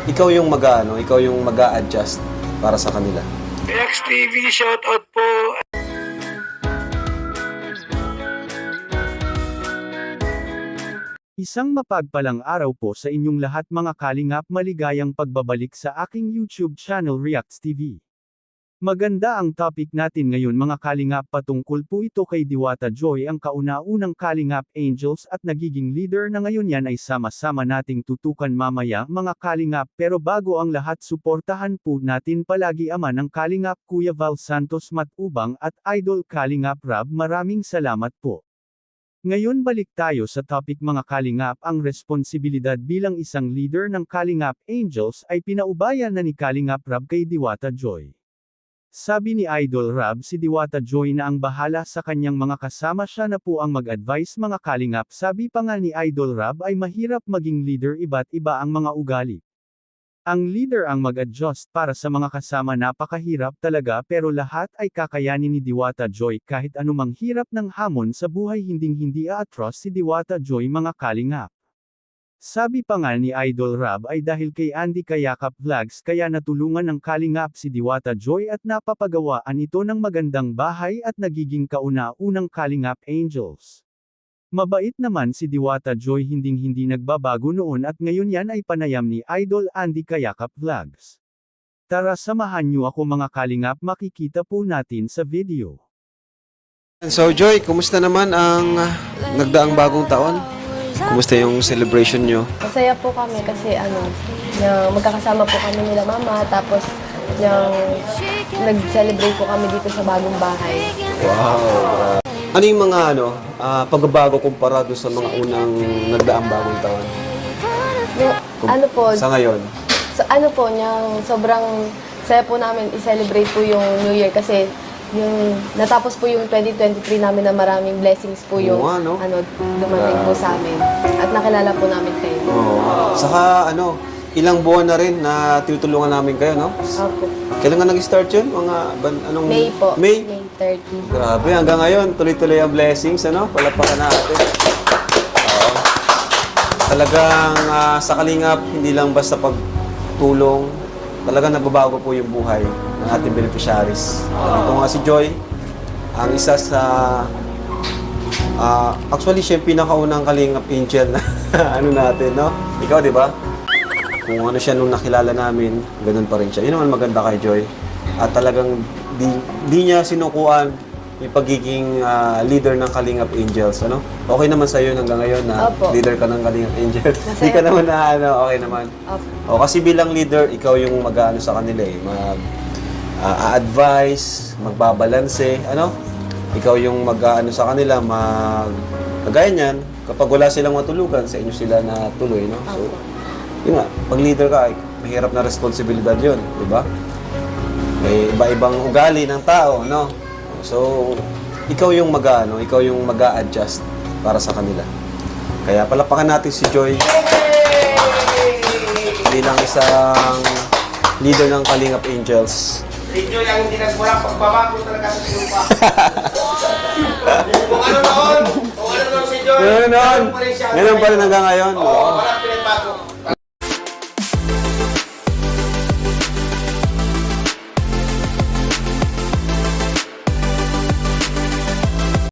ikaw yung mag-ano, ikaw yung mag-a-adjust para sa kanila. XTV, shoutout po. Isang mapagpalang araw po sa inyong lahat mga kalingap, maligayang pagbabalik sa aking YouTube channel Reacts TV. Maganda ang topic natin ngayon mga kalingap, patungkol po ito kay Diwata Joy, ang kauna-unang Kalingap Angels at nagiging leader na ngayon. Yan ay sama-sama nating tutukan mamaya mga kalingap, pero bago ang lahat, suportahan po natin palagi ama ng Kalingap Kuya Val Santos Matubang at Idol Kalingap Rab. Maraming salamat po. Ngayon balik tayo sa topic mga kalingap. Ang responsibilidad bilang isang leader ng Kalingap Angels ay pinaubayan na ni Kalingap Rab kay Diwata Joy. Sabi ni Idol Rab, si Diwata Joy na ang bahala sa kanyang mga kasama, siya na po ang mag-advise mga kalingap. Sabi pa nga ni Idol Rab ay mahirap maging leader, iba't iba ang mga ugali. Ang leader ang mag-adjust para sa mga kasama, napakahirap talaga, pero lahat ay kakayanin ni Diwata Joy. Kahit anumang hirap ng hamon sa buhay, hinding-hindi aatros si Diwata Joy mga kalingap. Sabi pa nga ni Idol Rab ay dahil kay Andy Kayakap Vlogs kaya natulungan ng kalingap si Diwata Joy at napapagawaan ito ng magandang bahay at nagiging kauna-unang Kalingap Angels. Mabait naman si Diwata Joy, hinding-hindi nagbabago noon at ngayon. Yan ay panayam ni Idol Andy Kayakap Vlogs. Tara samahan niyo ako mga kalingap, makikita po natin sa video. So Joy, kumusta naman ang nagdaang bagong taon? Kumusta yung celebration nyo? Masaya po kami kasi magkakasama po kami nila mama, tapos nag-celebrate po kami dito sa bagong bahay. Wow! Ano yung mga pagbabago kumpara doon sa mga unang nagdaang bagong taon? Sa ngayon? Sobrang saya po namin i-celebrate po yung New Year kasi natapos po yung 2023 namin na maraming blessings po yung dumating po sa amin. At nakilala po namin kayo. Saka ilang buwan na rin na tinutulungan namin kayo, no? Opo. Kailan nga nag-start yun? May po. May? May 30. Grabe, hanggang ngayon, tuloy-tuloy ang blessings, Palapakan natin. Oo. Talagang sa Kalingap, hindi lang basta pagtulong, talagang nagbabago po yung buhay ng ating beneficiaries. Ito nga si Joy, ang isa sa, actually, siya yung pinakaunang Kalingap Angel na natin, no? Ikaw, di ba? Kung ano siya nung nakilala namin, ganun pa rin siya. Yun naman maganda kay Joy. At talagang di niya sinukuan yung pagiging leader ng Kalingap Angels, Okay naman sa'yo hanggang ngayon na leader ka ng Kalingap Angels. Hindi ka naman okay naman. O kasi bilang leader, ikaw yung mag-aano sa kanila advise, magbabalanse, Ikaw yung mag-aano sa kanila, kagaya niyan, kapag wala silang matulugan, sa inyo sila na tuloy, So, yun nga, pag leader ka, mahirap na responsibilidad yun, di ba? May iba-ibang ugali ng tao, So, ikaw yung ikaw yung mag-a-adjust para sa kanila. Kaya palapakan natin si Joy bilang isang leader ng Kalingap Angels. Si Joy ang hindi nagmula, pagbabago talaga sa lupa. Kung ano noon si Joy, Ganun pa rin hanggang ngayon. walang pinagbago.